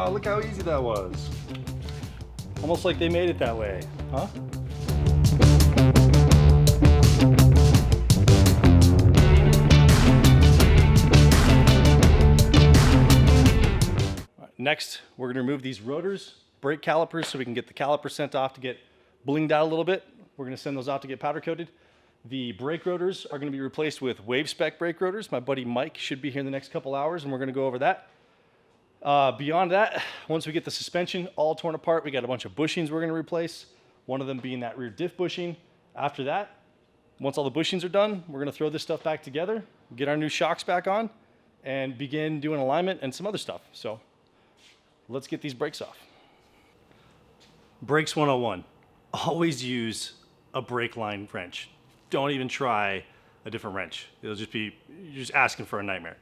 Wow, look how easy that was. Almost like they made it that way, huh? Next, we're going to remove these rotors, brake calipers, so we can get the caliper sent off to get blinged out a little bit. We're going to send those off to get powder coated. The brake rotors are going to be replaced with wave spec brake rotors. My buddy Mike should be here in the next couple hours, and we're going to go over that. Beyond that, once we get the suspension all torn apart, we got a bunch of bushings we're going to replace, one of them being that rear diff bushing. After that, once all the bushings are done, we're going to throw this stuff back together, get our new shocks back on, and begin doing alignment and some other stuff. So let's get these brakes off. Brakes 101. Always use a brake line wrench. Don't even try a different wrench. It'll just be, you're just asking for a nightmare.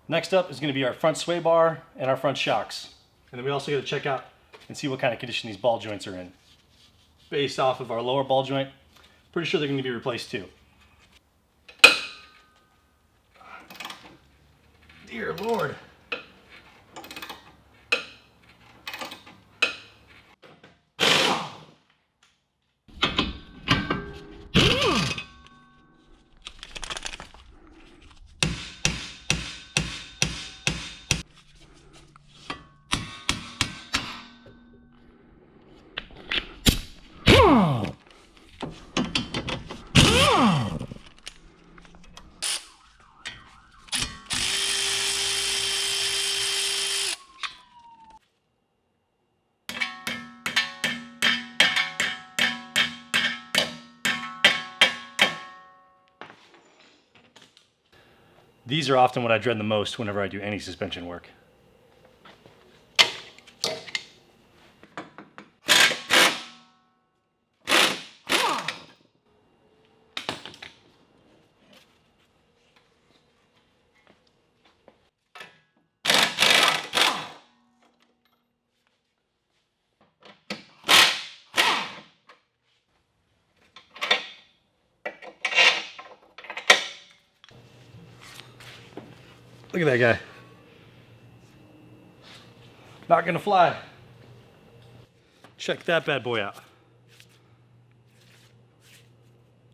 Next up is going to be our front sway bar and our front shocks. And then we also got to check out and see what kind of condition these ball joints are in. Based off of our lower ball joint, pretty sure they're going to be replaced too. Dear Lord. These are often what I dread the most whenever I do any suspension work. Look at that guy. Not gonna fly. Check that bad boy out.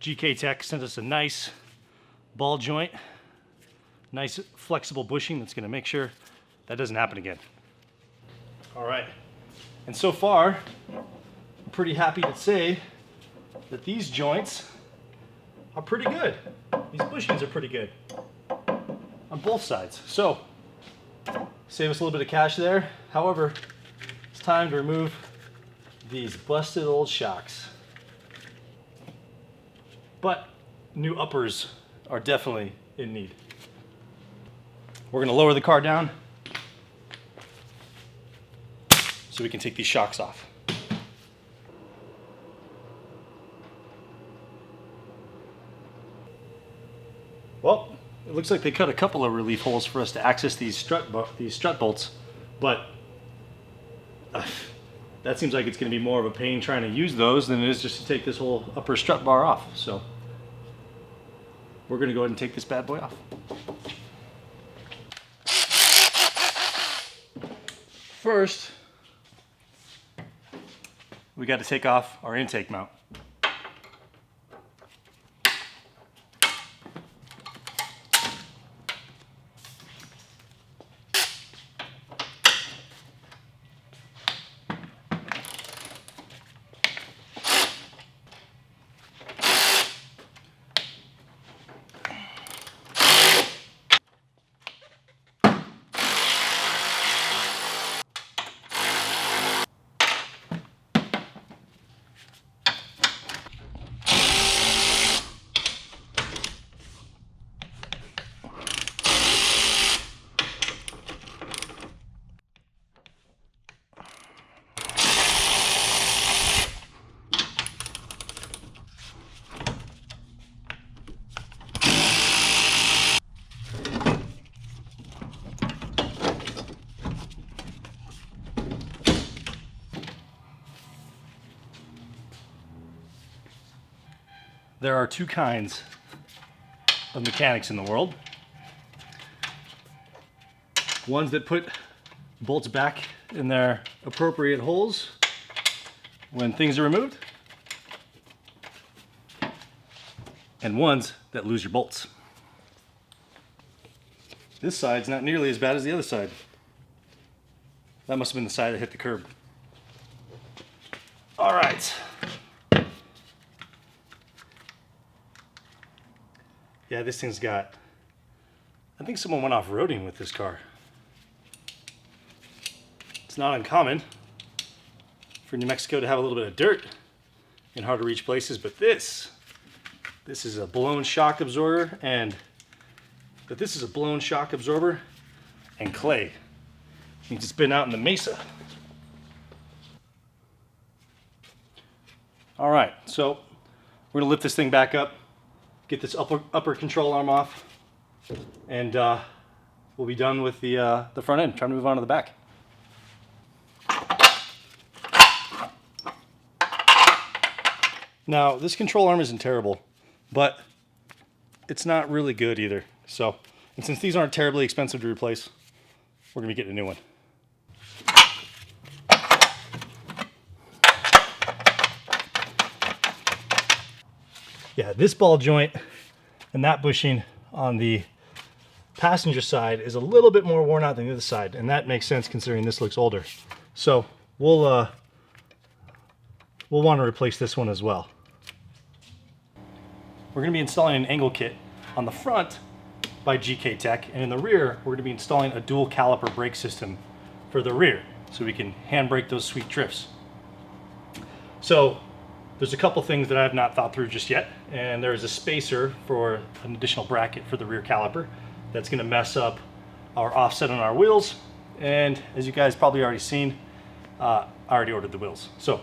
GK Tech sent us a nice ball joint, nice flexible bushing that's gonna make sure that doesn't happen again. All right, and so far, I'm pretty happy to say that these joints are pretty good. These bushings are pretty good on both sides. So, save us a little bit of cash there. However, it's time to remove these busted old shocks. But new uppers are definitely in need. We're gonna lower the car down so we can take these shocks off. Well, it looks like they cut a couple of relief holes for us to access these strut bolts, but that seems like it's going to be more of a pain trying to use those than it is just to take this whole upper strut bar off. So we're going to go ahead and take this bad boy off. First, we got to take off our intake mount. There are two kinds of mechanics in the world. Ones that put bolts back in their appropriate holes when things are removed, and ones that lose your bolts. This side's not nearly as bad as the other side. That must have been the side that hit the curb. All right. Yeah, this thing's got, I think someone went off-roading with this car. It's not uncommon for New Mexico to have a little bit of dirt in hard to reach places, but this is a blown shock absorber and clay. It's been out in the mesa. All right, so we're gonna lift this thing back up, get this upper control arm off, and we'll be done with the front end. Trying to move on to the back. Now, this control arm isn't terrible, but it's not really good either. So, and since these aren't terribly expensive to replace, we're gonna be getting a new one. Yeah, this ball joint and that bushing on the passenger side is a little bit more worn out than the other side, and that makes sense considering this looks older. So we'll want to replace this one as well. We're going to be installing an angle kit on the front by GK Tech, and in the rear we're going to be installing a dual caliper brake system for the rear so we can hand brake those sweet drifts. So there's a couple things that I have not thought through just yet, and there's a spacer for an additional bracket for the rear caliper that's going to mess up our offset on our wheels, and as you guys probably already seen, I already ordered the wheels. So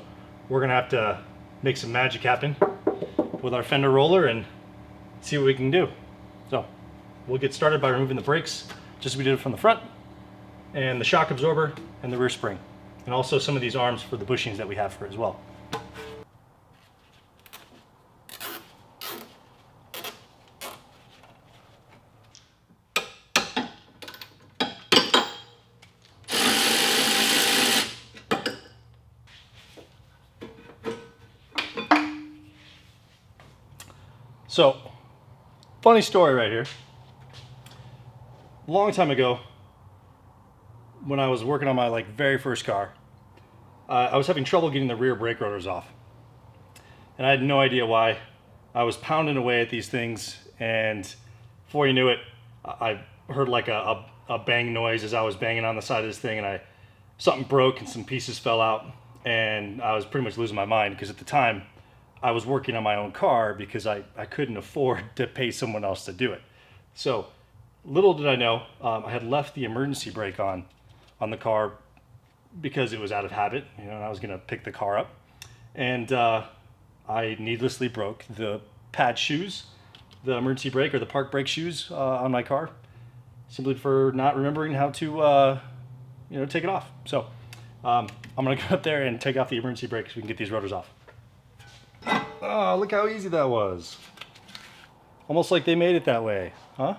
we're going to have to make some magic happen with our fender roller and see what we can do. So we'll get started by removing the brakes just as we did it from the front, and the shock absorber and the rear spring, and also some of these arms for the bushings that we have for it as well. So, funny story right here. A long time ago, when I was working on my very first car, I was having trouble getting the rear brake rotors off. And I had no idea why. I was pounding away at these things, and before you knew it, I heard like a bang noise as I was banging on the side of this thing, and something broke and some pieces fell out, and I was pretty much losing my mind because at the time, I was working on my own car because I couldn't afford to pay someone else to do it. So little did I know, I had left the emergency brake on the car because it was out of habit, and I was gonna pick the car up. And I needlessly broke the pad shoes, the emergency brake or the park brake shoes on my car, simply for not remembering how to take it off. So I'm gonna go up there and take off the emergency brake so we can get these rotors off. Oh, look how easy that was. Almost like they made it that way, huh?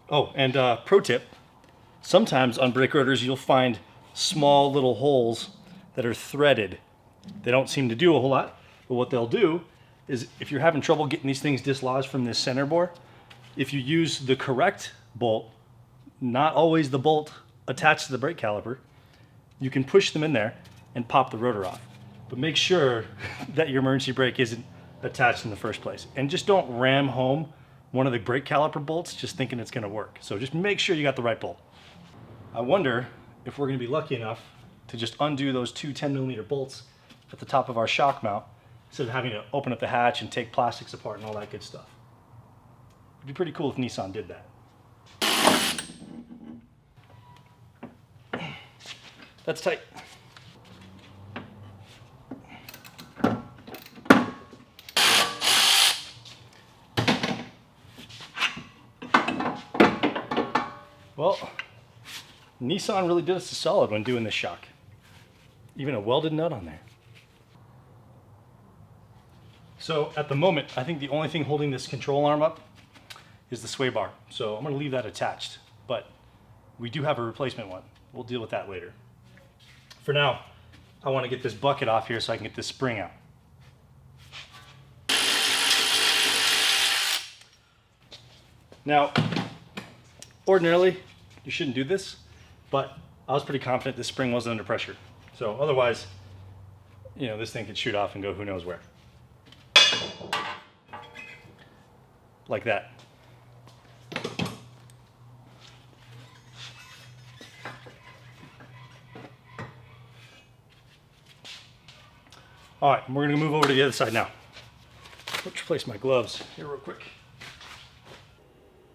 Oh, and pro tip, sometimes on brake rotors you'll find small little holes that are threaded. They don't seem to do a whole lot, but what they'll do is if you're having trouble getting these things dislodged from this center bore, if you use the correct bolt, not always the bolt attached to the brake caliper, you can push them in there and pop the rotor off. But make sure that your emergency brake isn't attached in the first place. And just don't ram home one of the brake caliper bolts just thinking it's gonna work. So just make sure you got the right bolt. I wonder if we're gonna be lucky enough to just undo those two 10mm bolts at the top of our shock mount instead of having to open up the hatch and take plastics apart and all that good stuff. It'd be pretty cool if Nissan did that. That's tight. Well, Nissan really did us a solid when doing this shock. Even a welded nut on there. So at the moment, I think the only thing holding this control arm up is the sway bar. So I'm gonna leave that attached, but we do have a replacement one. We'll deal with that later. For now, I wanna get this bucket off here so I can get this spring out. Now, ordinarily, you shouldn't do this, but I was pretty confident this spring wasn't under pressure. So otherwise, you know, this thing could shoot off and go who knows where. Like that. All right, we're gonna move over to the other side now. Let's replace my gloves here real quick.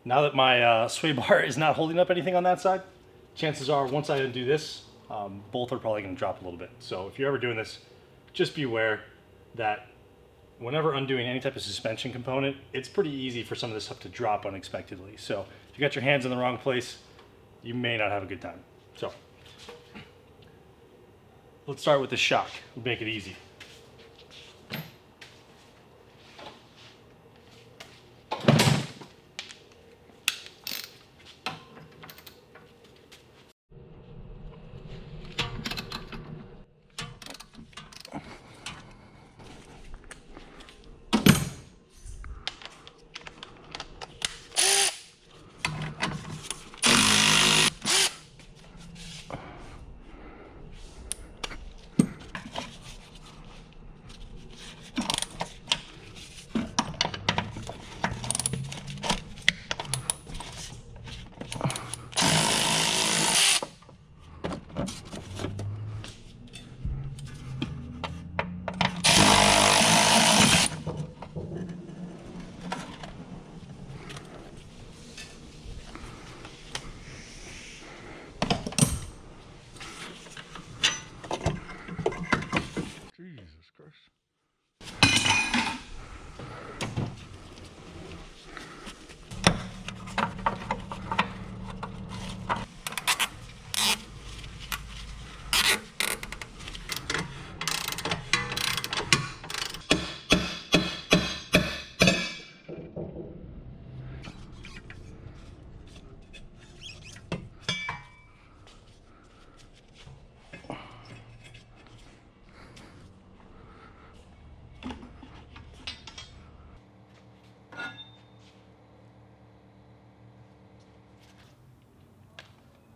Now that my sway bar is not holding up anything on that side, chances are once I undo this, both are probably gonna drop a little bit. So if you're ever doing this, just be aware that whenever undoing any type of suspension component, it's pretty easy for some of this stuff to drop unexpectedly. So if you got your hands in the wrong place, you may not have a good time. So let's start with the shock. We'll make it easy.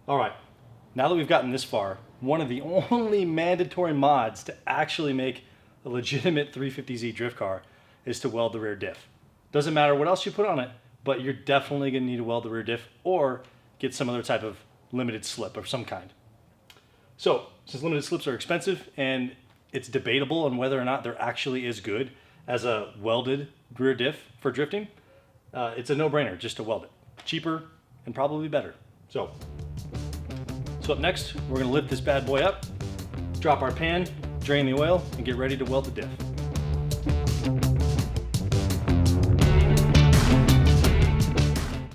All right, now that we've gotten this far, one of the only mandatory mods to actually make a legitimate 350Z drift car is to weld the rear diff. Doesn't matter what else you put on it, but you're definitely gonna need to weld the rear diff or get some other type of limited slip of some kind. So, since limited slips are expensive and it's debatable on whether or not they're actually as good as a welded rear diff for drifting, it's a no-brainer just to weld it. Cheaper and probably better. So up next, we're gonna lift this bad boy up, drop our pan, drain the oil, and get ready to weld the diff.